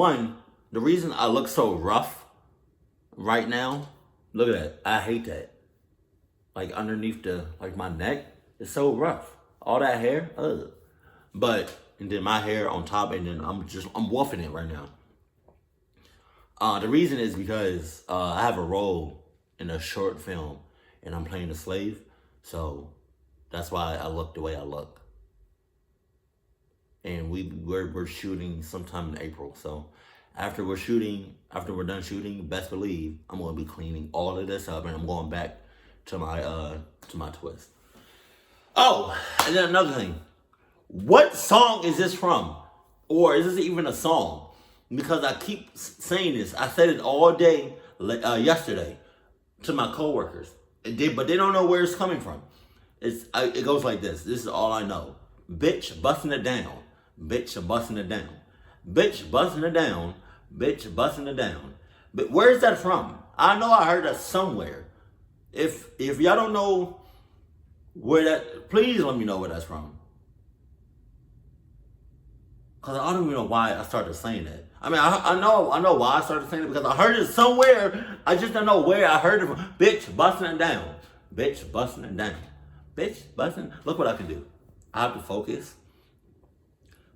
one, the reason I look so rough right now, look at that. I hate that. Like underneath my neck, it's so rough. All that hair, ugh. But, and then my hair on top, and then I'm woofing it right now. The reason is because I have a role in a short film, and I'm playing a slave, so that's why I look the way I look. And we're shooting sometime in April, so after we're done shooting, best believe I'm gonna be cleaning all of this up, and I'm going back to my twist. Oh, and then another thing, what song is this from, or is this even a song? Because I keep saying this. I said it all day yesterday to my coworkers, but they don't know where it's coming from. It goes like this. This is all I know. Bitch busting it down. Bitch busting it down. Bitch busting it down. Bitch busting it down. But where's that from? I know I heard that somewhere. If y'all don't know where that, please let me know where that's from. Because I don't even know why I started saying that. I mean, I know why I started saying it, because I heard it somewhere. I just don't know where I heard it from. Bitch busting it down. Bitch busting it down. Bitch busting. Look what I can do. I have to focus.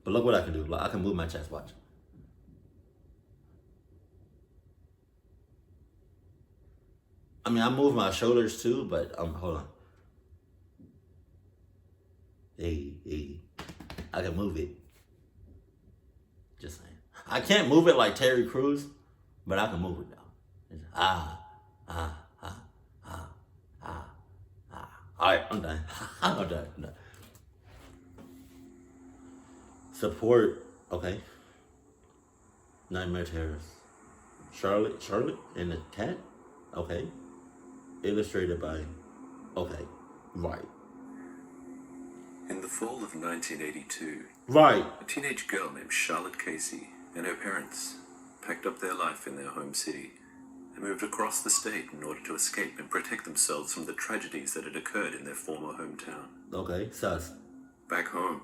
But look what I can do. Like, I can move my chest. Watch. I mean, I move my shoulders too, but hold on. Hey. I can move it. Just saying. I can't move it like Terry Crews, but I can move it though. It's Alright, I'm done. I'm done. Support, okay. Nightmare Terrors. Charlotte and the Cat? Okay. Illustrated by, okay, right. In the fall of 1982, right, a teenage girl named Charlotte Casey and her parents packed up their life in their home city and moved across the state in order to escape and protect themselves from the tragedies that had occurred in their former hometown. Okay, sus. Back home,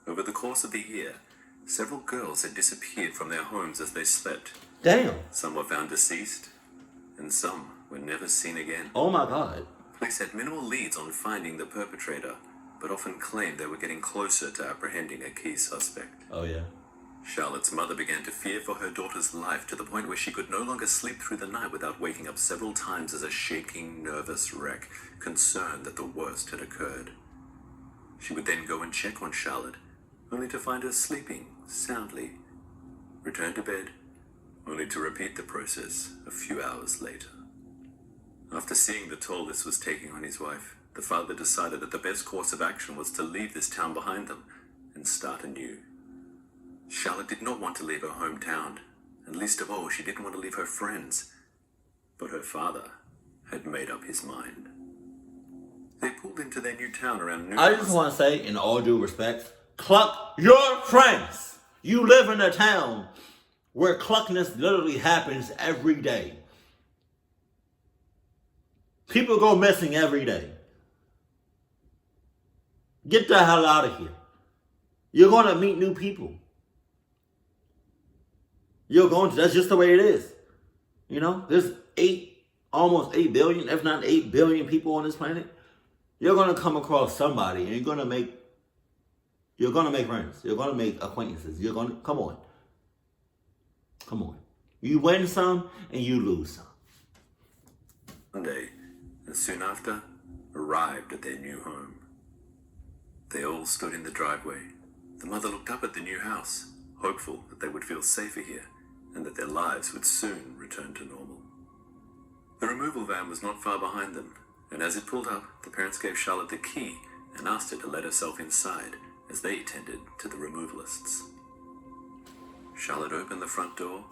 over the course of the year, several girls had disappeared from their homes as they slept. Damn. Some were found deceased, and some were never seen again. Oh my God. Police had minimal leads on finding the perpetrator, but often claimed they were getting closer to apprehending a key suspect. Oh yeah. Charlotte's mother began to fear for her daughter's life, to the point where she could no longer sleep through the night without waking up several times as a shaking, nervous wreck, concerned that the worst had occurred. She would then go and check on Charlotte, only to find her sleeping soundly, return to bed, only to repeat the process a few hours later. After seeing the toll this was taking on his wife, the father decided that the best course of action was to leave this town behind them and start anew. Charlotte did not want to leave her hometown, and least of all, she didn't want to leave her friends. But her father had made up his mind. They pulled into their new town around noon. I just want to say, in all due respect, cluck your friends. You live in a town where cluckness literally happens every day. People go missing every day. Get the hell out of here. You're going to meet new people. That's just the way it is. You know, there's almost 8 billion, if not 8 billion people on this planet. You're going to come across somebody and you're going to make friends. You're going to make acquaintances. Come on. You win some and you lose some. Monday, and soon after, arrived at their new home. They all stood in the driveway. The mother looked up at the new house, hopeful that they would feel safer here and that their lives would soon return to normal. The removal van was not far behind them, and as it pulled up, the parents gave Charlotte the key and asked her to let herself inside as they tended to the removalists. Charlotte opened the front door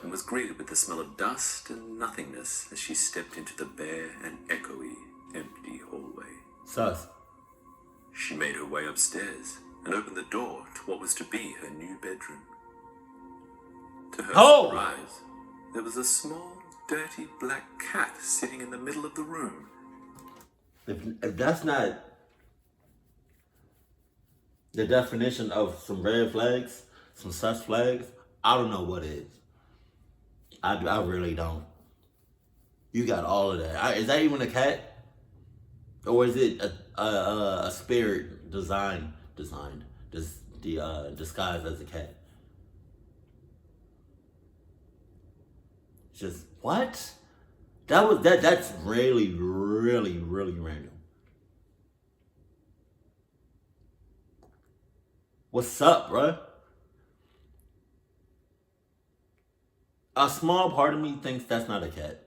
and was greeted with the smell of dust and nothingness as she stepped into the bare and echoey, empty hallway. Sus. She made her way upstairs and opened the door to what was to be her new bedroom. To her surprise, there was a small, dirty black cat sitting in the middle of the room. If that's not the definition of some red flags, some sus flags, I don't know what is. I really don't. You got all of that. Is that even a cat, or is it a spirit designed disguised as a cat? Just what? That's really random. What's up, bruh? A small part of me thinks that's not a cat.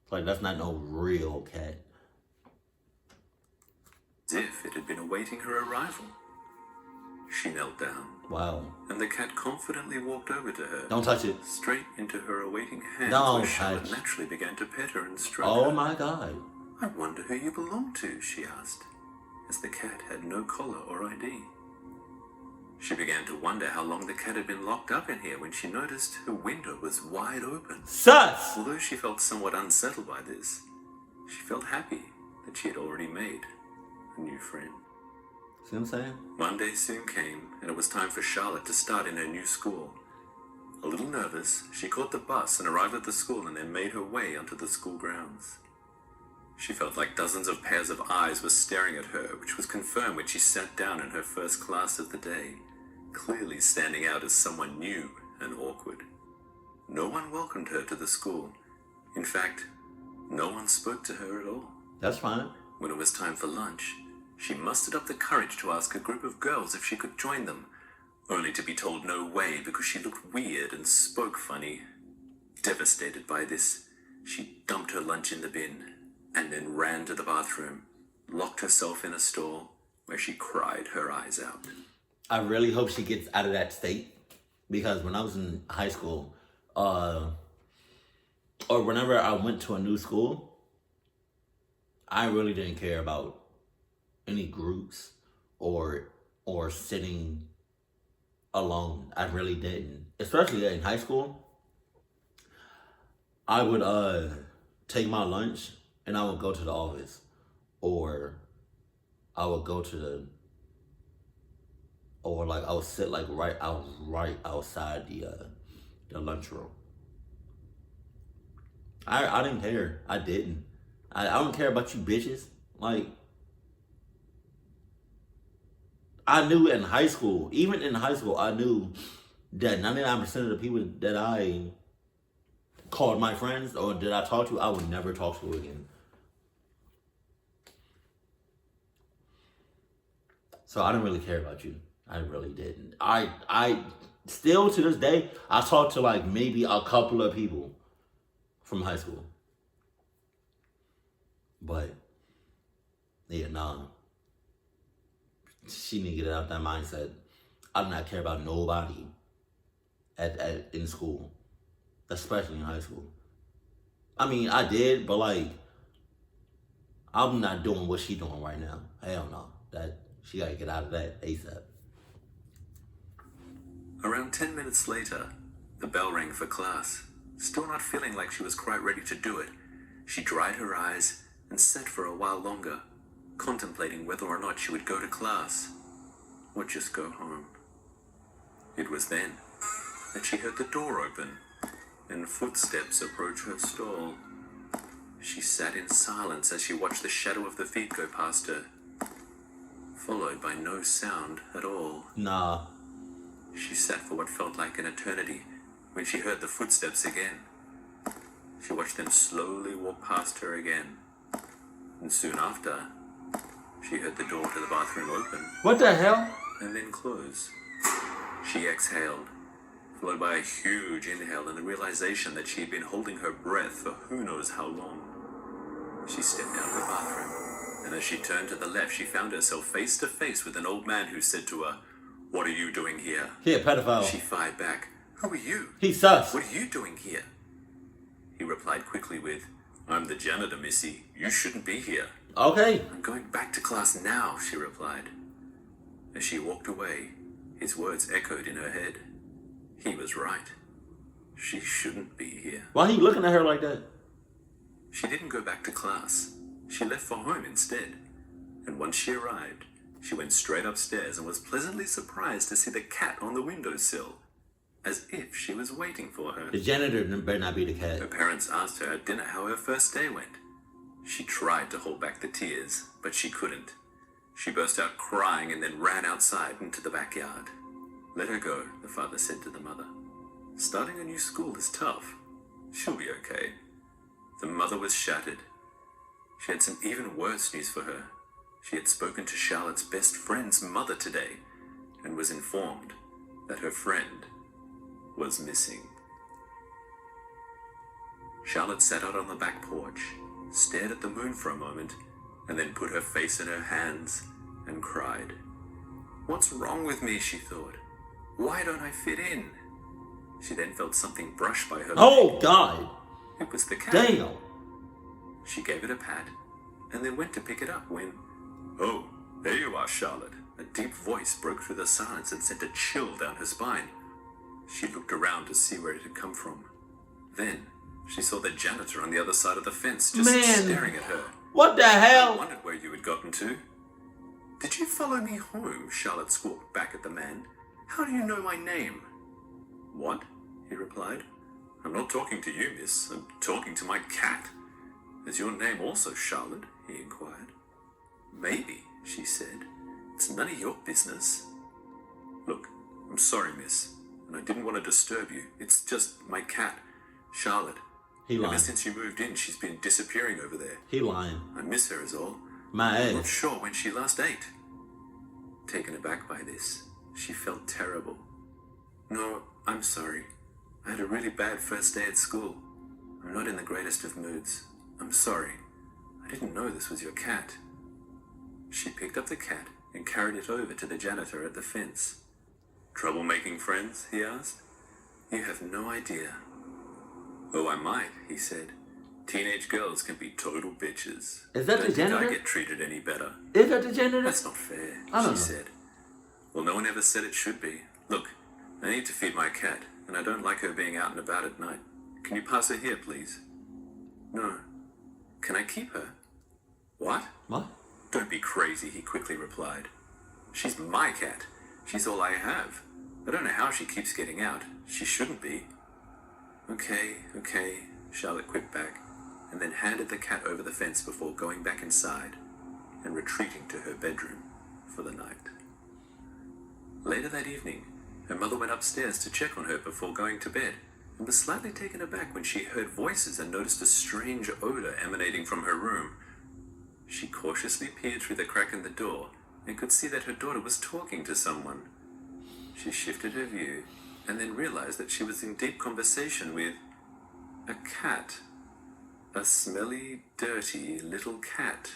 Like, that's not no real cat. As if it had been awaiting her arrival. She knelt down, Wow. and the cat confidently walked over to her. Don't touch it. Straight into her awaiting hands, Don't where Charlotte touch. naturally began to pet her and stroke Oh her. my god. I wonder who you belong to, she asked, as the cat had no collar or ID. She began to wonder how long the cat had been locked up in here when she noticed her window was wide open. Sus! Although she felt somewhat unsettled by this, she felt happy that she had already made a new friend. See what I'm saying? Monday soon came, and it was time for Charlotte to start in her new school. A little nervous, she caught the bus and arrived at the school and then made her way onto the school grounds. She felt like dozens of pairs of eyes were staring at her, which was confirmed when she sat down in her first class of the day, clearly standing out as someone new and awkward. No one welcomed her to the school. In fact, no one spoke to her at all. That's fine. When it was time for lunch, she mustered up the courage to ask a group of girls if she could join them, only to be told no way because she looked weird and spoke funny. Devastated by this, she dumped her lunch in the bin and then ran to the bathroom, locked herself in a stall where she cried her eyes out. I really hope she gets out of that state, because when I was in high school, or whenever I went to a new school, I really didn't care about any groups or sitting alone. I really didn't. Especially in high school, I would take my lunch and I would go to the office, or I would go to the, or like I would sit like right outside the lunchroom. I didn't care. I didn't. I don't care about you bitches. Like, I knew in high school, even in high school, I knew that 99% of the people that I called my friends or that I talked to, I would never talk to again. So I didn't really care about you. I really didn't. I still to this day, I talk to like maybe a couple of people from high school. But yeah, nah. She need to get out of that mindset. I do not care about nobody in school, especially in high school. I mean, I did, but like, I'm not doing what she doing right now. Hell no. That she gotta get out of that ASAP. Around 10 minutes later, the bell rang for class. Still not feeling like she was quite ready to do it, she dried her eyes and sat for a while longer, contemplating whether or not she would go to class or just go home. It was then that she heard the door open and footsteps approach her stall. She sat in silence as she watched the shadow of the feet go past her, followed by no sound at all. Nah. She sat for what felt like an eternity when she heard the footsteps again. She watched them slowly walk past her again, and soon after, she heard the door to the bathroom open What the hell? and then close. She exhaled, followed by a huge inhale and the realization that she had been holding her breath for who knows how long. She stepped out of the bathroom, and as she turned to the left, she found herself face to face with an old man who said to her, "What are you doing here?" He a pedophile. She fired back, "Who are you? He sus. What are you doing here?" He replied quickly with, "I'm the janitor, missy. You shouldn't be here." Okay. "I'm going back to class now," she replied. As she walked away, his words echoed in her head. He was right. She shouldn't be here. Why he looking at her like that? She didn't go back to class. She left for home instead. And once she arrived, she went straight upstairs and was pleasantly surprised to see the cat on the windowsill. as if she was waiting for her. The janitor better not be the cat. Her parents asked her at dinner how her first day went. She tried to hold back the tears, but she couldn't. She burst out crying and then ran outside into the backyard. Let her go, the father said to the mother. Starting a new school is tough. She'll be okay. The mother was shattered. She had some even worse news for her. She had spoken to Charlotte's best friend's mother today and was informed that her friend was missing. Charlotte sat out on the back porch, stared at the moon for a moment, and then put her face in her hands and cried. What's wrong with me, she thought. Why don't I fit in? She then felt something brush by her Oh, leg. God. It was the cat. Damn. She gave it a pat and then went to pick it up when, oh, there you are, Charlotte. A deep voice broke through the silence and sent a chill down her spine. She looked around to see where it had come from. Then she saw the janitor on the other side of the fence just staring at her. What the I hell? wondered where you had gotten to. Did you follow me home? Charlotte squawked back at the man. How do you know my name? What? He replied. I'm not talking to you, miss. I'm talking to my cat. Is your name also Charlotte? He inquired. Maybe, she said. It's none of your business. Look, I'm sorry, miss, and I didn't want to disturb you. It's just my cat, Charlotte. He lying. Ever since you moved in, she's been disappearing over there. He lying. I miss her is all. My I'm not ass. sure when she last ate. Taken aback by this, she felt terrible. No, I'm sorry. I had a really bad first day at school. I'm not in the greatest of moods. I'm sorry. I didn't know this was your cat. She picked up the cat and carried it over to the janitor at the fence. Trouble-making friends? He asked. You have no idea. Oh, I might, he said. Teenage girls can be total bitches. Is that the Don't think janitor? I get treated any better. Is that the janitor? That's not fair, I don't know. she said. Well, no one ever said it should be. Look, I need to feed my cat, and I don't like her being out and about at night. Can you pass her here, please? No. Can I keep her? What? What? Don't be crazy, he quickly replied. She's my cat. She's all I have. I don't know how she keeps getting out. She shouldn't be. Okay, Charlotte quipped back, and then handed the cat over the fence before going back inside and retreating to her bedroom for the night. Later that evening, her mother went upstairs to check on her before going to bed and was slightly taken aback when she heard voices and noticed a strange odor emanating from her room. She cautiously peered through the crack in the door and could see that her daughter was talking to someone. She shifted her view and then realized that she was in deep conversation with a cat. A smelly, dirty little cat.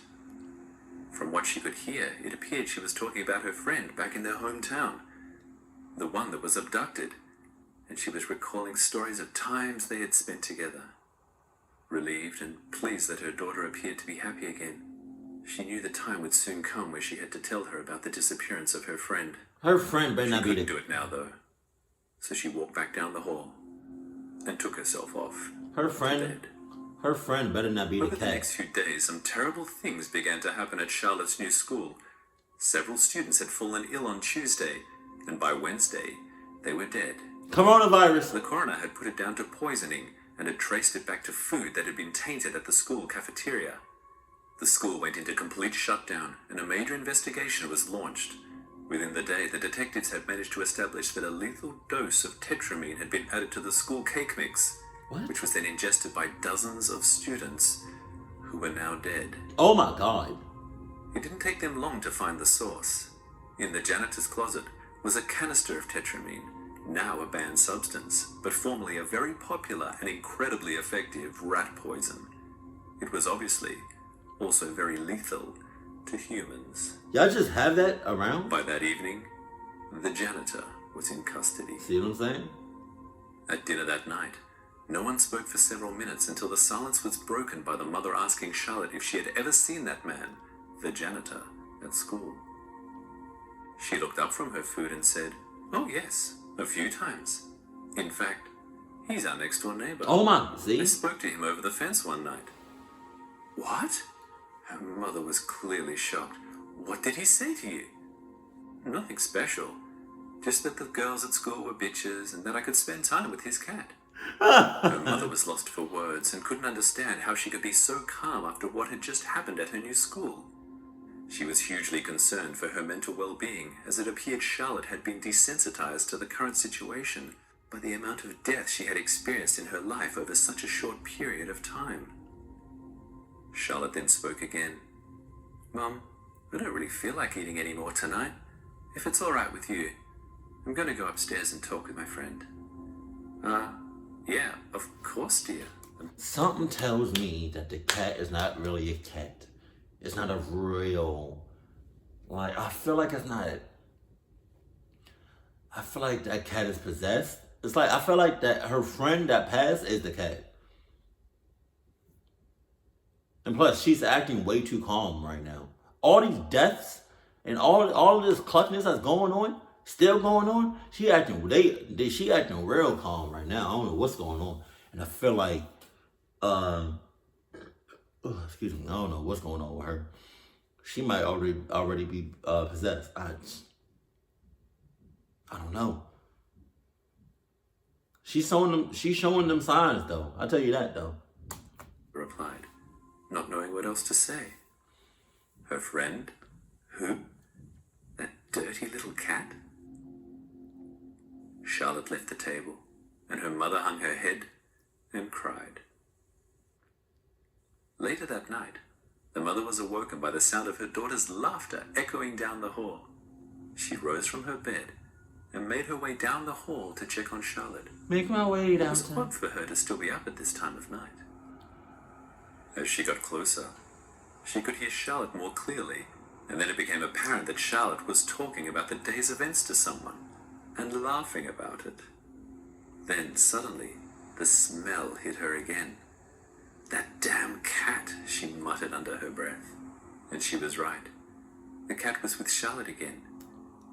From what she could hear, it appeared she was talking about her friend back in their hometown, the one that was abducted, and she was recalling stories of times they had spent together. Relieved and pleased that her daughter appeared to be happy again, she knew the time would soon come where she had to tell her about the disappearance of her friend. Her friend better She not be couldn't the... do it now, though, so she walked back down the hall and took herself off Her to friend... bed. Her friend better not be the Over the cat. next few days, some terrible things began to happen at Charlotte's new school. Several students had fallen ill on Tuesday, and by Wednesday, they were dead. Coronavirus. The coroner had put it down to poisoning and had traced it back to food that had been tainted at the school cafeteria. The school went into complete shutdown, and a major investigation was launched. Within the day, the detectives had managed to establish that a lethal dose of tetramine had been added to the school cake mix, What? which was then ingested by dozens of students who were now dead. Oh my God. It didn't take them long to find the source. In the janitor's closet was a canister of tetramine, now a banned substance, but formerly a very popular and incredibly effective rat poison. It was obviously also very lethal to humans. Y'all just have that around? By that evening, the janitor was in custody. See what I'm saying? At dinner that night, no one spoke for several minutes until the silence was broken by the mother asking Charlotte if she had ever seen that man, the janitor, at school. She looked up from her food and said, "Oh yes, a few times. In fact, he's our next door neighbor. Oh my... I See? spoke to him over the fence one night." What? Her mother was clearly shocked. What did he say to you? Nothing special. Just that the girls at school were bitches and that I could spend time with his cat. Her mother was lost for words and couldn't understand how she could be so calm after what had just happened at her new school. She was hugely concerned for her mental well-being, as it appeared Charlotte had been desensitized to the current situation by the amount of death she had experienced in her life over such a short period of time. Charlotte then spoke again. "Mum, I don't really feel like eating any more tonight. If it's all right with you, I'm going to go upstairs and talk with my friend." Yeah, of course, dear." Something tells me that the cat is not really a cat. It's not a real, like, I feel like it's not. I feel like that cat is possessed. It's like, I feel like that her friend that passed is the cat. And plus, she's acting way too calm right now. All these deaths and all of this clutchness that's going on, still going on, she acting real calm right now. I don't know what's going on. And I feel like, excuse me, I don't know what's going on with her. She might already be possessed. I don't know. She's showing them signs though. I'll tell you that though. Replied, not knowing what else to say. Her friend? Who? That dirty little cat? Charlotte left the table, and her mother hung her head and cried. Later that night, the mother was awoken by the sound of her daughter's laughter echoing down the hall. She rose from her bed and made her way down the hall to check on Charlotte. Make my way It down. was odd for her to still be up at this time of night. As she got closer, she could hear Charlotte more clearly, and then it became apparent that Charlotte was talking about the day's events to someone and laughing about it. Then suddenly, the smell hit her again. "That damn cat," she muttered under her breath. And she was right. The cat was with Charlotte again,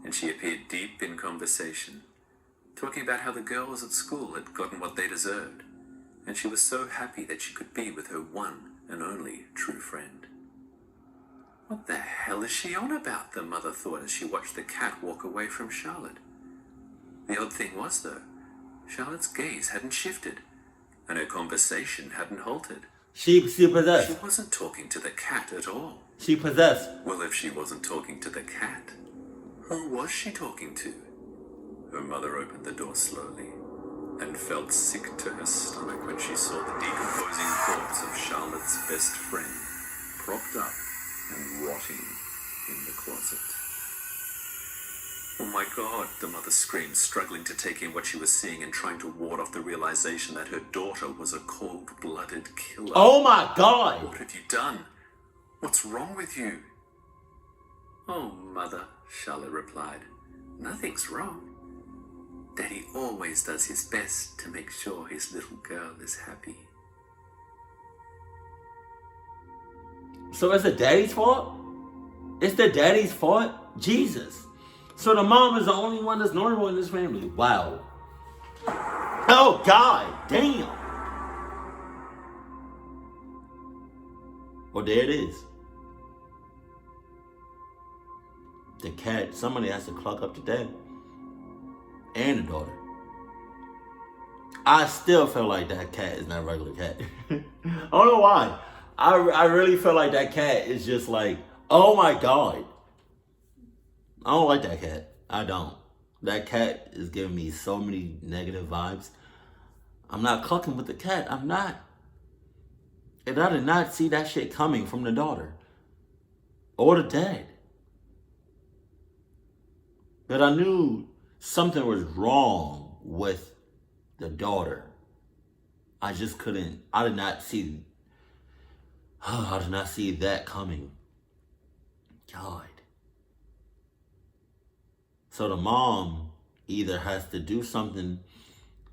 and she appeared deep in conversation, talking about how the girls at school had gotten what they deserved, and she was so happy that she could be with her one and only true friend. What the hell is she on about? The mother thought as she watched the cat walk away from Charlotte. The odd thing was, though, Charlotte's gaze hadn't shifted, and her conversation hadn't halted. She possessed. She wasn't talking to the cat at all. She possessed. Well, if she wasn't talking to the cat, who was she talking to? Her mother opened the door slowly and felt sick to her stomach when she saw the decomposing corpse of Charlotte's best friend propped up and rotting in the closet. "Oh my God," the mother screamed, struggling to take in what she was seeing and trying to ward off the realization that her daughter was a cold-blooded killer. Oh my God! "What have you done? What's wrong with you?" "Oh, Mother," Charlotte replied, "nothing's wrong. Daddy always does his best to make sure his little girl is happy." So it's the daddy's fault? It's the daddy's fault? Jesus. So the mom is the only one that's normal in this family. Wow. Oh God, damn. Well, there it is. The cat, somebody has to cluck up the dad. And the daughter. I still feel like that cat is not a regular cat. I don't know why. I really feel like that cat is just like, oh my God. I don't like that cat. I don't. That cat is giving me so many negative vibes. I'm not clucking with the cat. I'm not. And I did not see that shit coming from the daughter. Or the dad. But I knew something was wrong with the daughter. I just couldn't. I did not see that coming. God. So the mom either has to do something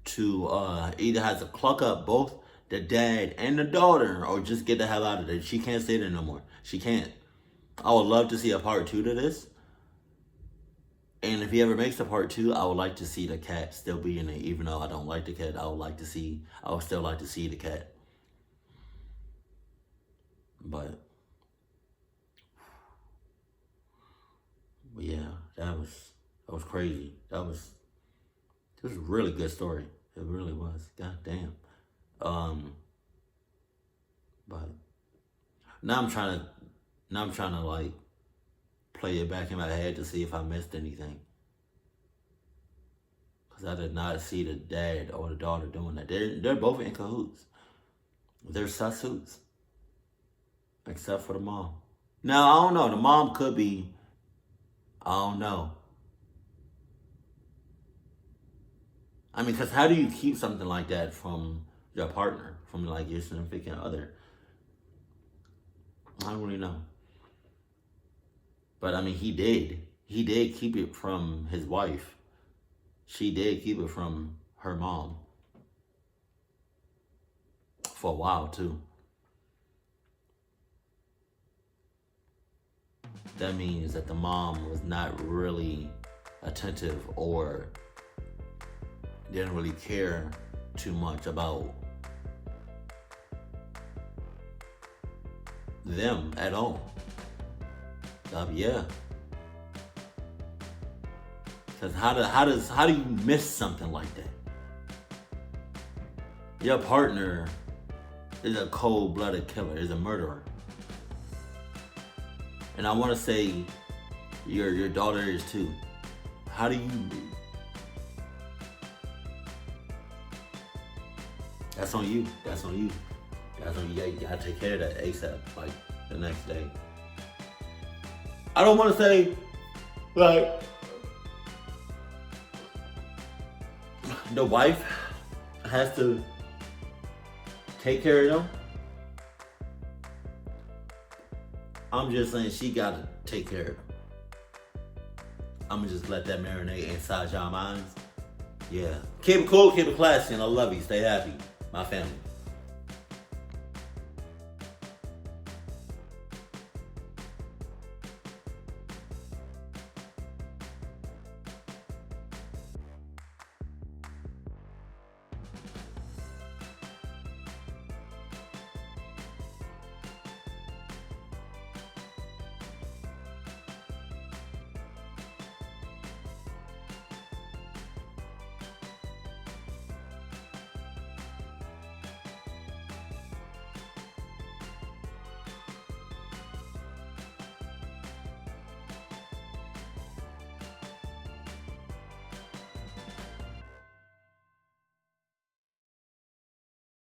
to, either has to cluck up both the dad and the daughter, or just get the hell out of there. She can't stay there no more. She can't. I would love to see a part 2 to this. And if he ever makes a part 2, I would like to see the cat still be in it. Even though I don't like the cat, I would still like to see the cat. But yeah, that was That was crazy. It was a really good story. It really was. God damn. But now I'm trying to like play it back in my head to see if I missed anything. Cause I did not see the dad or the daughter doing that. They're both in cahoots. They're sasuits. Except for the mom. Now I don't know. The mom could be. I don't know. I mean, because how do you keep something like that from your partner, from like your significant other? I don't really know. But I mean, he did. He did keep it from his wife. She did keep it from her mom. For a while, too. That means that the mom was not really attentive or didn't really care too much about them at all. Yeah. Because how do you miss something like that? Your partner is a cold-blooded killer, is a murderer. And I want to say your daughter is too. How do you... That's on you. That's on you. That's on you. You gotta take care of that ASAP, like the next day. I don't want to say, like, the wife has to take care of them. I'm just saying she gotta take care of them. I'm gonna just let that marinate inside y'all minds. Yeah. Keep it cool, keep it classy, and I love you. Stay happy. My family.